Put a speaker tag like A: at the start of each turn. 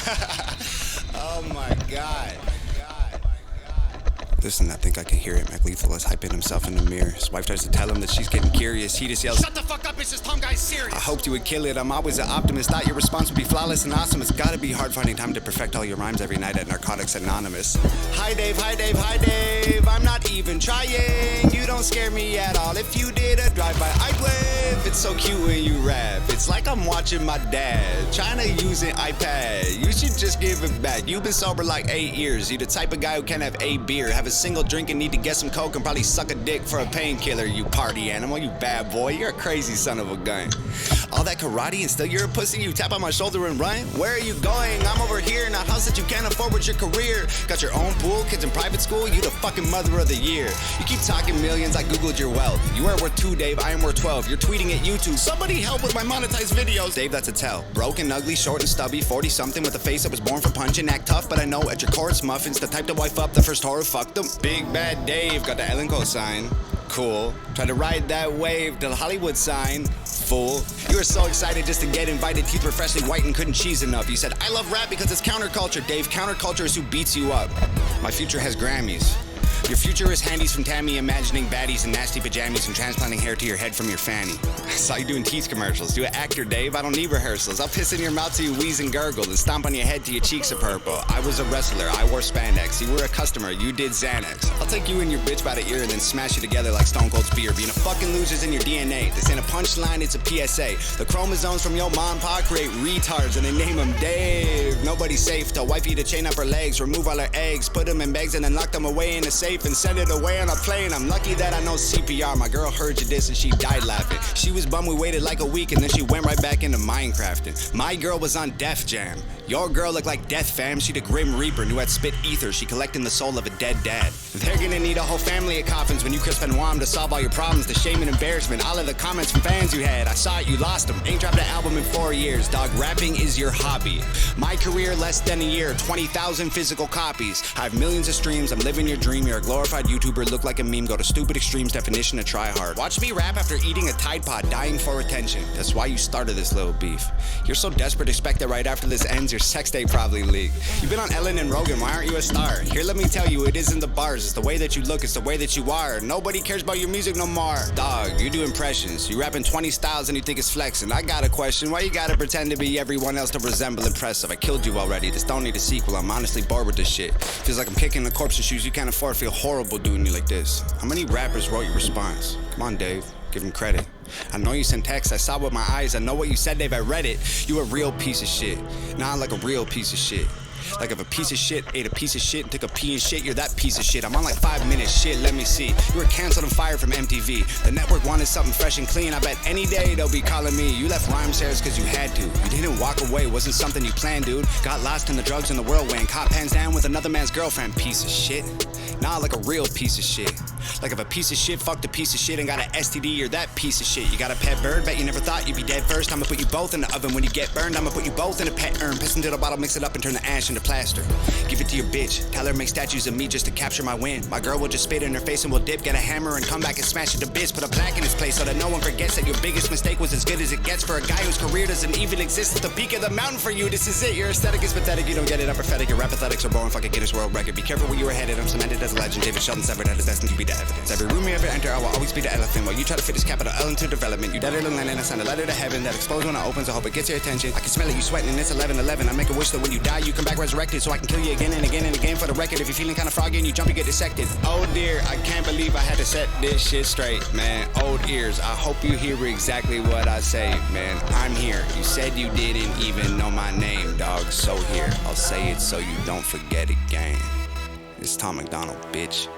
A: Oh my God. Listen, I think I can hear it. McLethal is hyping himself in the mirror. His wife tries to tell him that she's getting curious. He just yells,
B: "Shut the fuck up, it's this Tom guy's serious."
A: I hoped you would kill it. I'm always an optimist. Thought your response would be flawless and awesome. It's gotta be hard finding time to perfect all your rhymes every night at Narcotics Anonymous. Hi Dave, hi Dave, hi Dave. I'm not even trying. You don't scare me at all. If you did a drive-by, I'd wave. It's so cute when you rap. It's like I'm watching my dad trying to use an iPad. You should just give it back. You've been sober like 8 years. You the type of guy who can't have a beer, have a single drink and need to get some coke and probably suck a dick for a painkiller. You party animal, you bad boy. You're a crazy son of a gun. All that karate and still you're a pussy. You tap on my shoulder and run. Where are you going? I'm over here in a house that you can't afford with your career. Got your own pool, kids in private school. You the fucking mother of the year. You keep talking millions. I googled your wealth. You are worth 2, Dave. I am worth 12. You're tweeting at YouTube. Somebody help with my monetized videos. Dave, that's a tell. Broken, ugly, short and stubby, 40 something with a face that was born for punching. Act tough, but I know at your core it's muffins. The type to wife up the first horror. Fuck them. Big bad Dave got the Ellen cosign. Cool. Try to ride that wave to the Hollywood sign. Fool. You were so excited just to get invited. Teeth were freshly white and couldn't cheese enough. You said, I love rap because it's counterculture. Dave, counterculture is who beats you up. My future has Grammys. Your future is handies from Tammy, imagining baddies in nasty pajamas and transplanting hair to your head from your fanny. I saw you doing teeth commercials. Do an actor, Dave. I don't need rehearsals. I'll piss in your mouth till you wheeze and gurgle and stomp on your head till your cheeks are purple. I was a wrestler. I wore spandex. You were a customer. You did Xanax. I'll take you and your bitch by the ear and then smash you together like Stone Cold's beer. Being a fucking loser's in your DNA. This ain't a punchline, it's a PSA. The chromosomes from your mom and pa create retards and they name them Dave. Nobody's safe till wifey to chain up her legs, remove all her eggs, put them in bags and then lock them away in a safe and send it away on a plane. I'm lucky that I know CPR. My girl heard you this and she died laughing. She was bummed we waited like a week and then she went right back into Minecrafting. My girl was on Def Jam. Your girl looked like Death Fam. She the Grim Reaper, knew I'd spit ether. She collecting the soul of a dead dad. They're gonna need a whole family of coffins when you Chris Benoit to solve all your problems. The shame and embarrassment, all of the comments from fans you had. I saw it, you lost them. Ain't dropped an album in 4 years, dog. Rapping is your hobby. My career less than a year, 20,000 physical copies. I have millions of streams, I'm living your dream. You're a glorified YouTuber, look like a meme. Go to stupid extremes, definition of try hard. Watch me rap after eating a Tide Pod, dying for attention. That's why you started this little beef. You're so desperate, expect that right after this ends, your sex tape probably leaked. You've been on Ellen and Rogan, why aren't you a star? Here, let me tell you, it isn't the bars, it's the way that you look, it's the way that you are. Nobody cares about your music no more. Dog, you do impressions. You rapping 20 styles and you think it's flexing. I got a question, why you gotta pretend to be everyone else to resemble impressive? I killed you already, this don't need a sequel. I'm honestly bored with this shit. Feels like I'm kicking the corpse in shoes you can't afford. Feel horrible doing you like this. How many rappers wrote your response? Come on, Dave. Give him credit. I know you sent text, I saw with my eyes. I know what you said, Dave, I read it. You a real piece of shit. Nah, like a real piece of shit. Like if a piece of shit ate a piece of shit and took a pee and shit, you're that piece of shit. I'm on like 5 minutes, shit, let me see. You were canceled and fired from MTV. The network wanted something fresh and clean. I bet any day they'll be calling me. You left rhyme shares cause you had to. You didn't walk away, wasn't something you planned, dude. Got lost in the drugs in the whirlwind. Caught hands down with another man's girlfriend, piece of shit. Nah, like a real piece of shit. Like if a piece of shit fucked a piece of shit and got an STD, you're that piece of shit. You got a pet bird, bet you never thought you'd be dead first. I'ma put you both in the oven when you get burned. I'ma put you both in a pet urn. Piss into the bottle, mix it up and turn the ash into plaster. Give it to your bitch, tell her make statues of me just to capture my win. My girl will just spit in her face and we'll dip, get a hammer and come back and smash it to bits. Put a black in his place so that no one forgets that your biggest mistake was as good as it gets for a guy whose career doesn't even exist at the peak of the mountain for you. This is it, your aesthetic is pathetic, you don't get it, I'm prophetic. Your rap aesthetics are boring, fucking Guinness World Record. Be careful where you were headed, I'm cemented as a legend. David Sheldon severed head is destined to be the evidence. Every room you ever enter, I will always be the elephant. While you try to fit this capital L into development, you dead in land and I send a letter to heaven that explodes when I opens. I hope it gets your attention. I can smell it, you sweating and it's 11:11. I make a wish that when you die, you come back resurrected so I can kill you again and again and again. For the record, if you're feeling kinda froggy and you jump, you get dissected. Oh dear, I can't believe I had to set this shit straight, man. Old ears, I hope you hear exactly what I say, man. I'm here. You said you didn't even know my name, dog. So here, I'll say it so you don't forget again. It's Tom McDonald, bitch.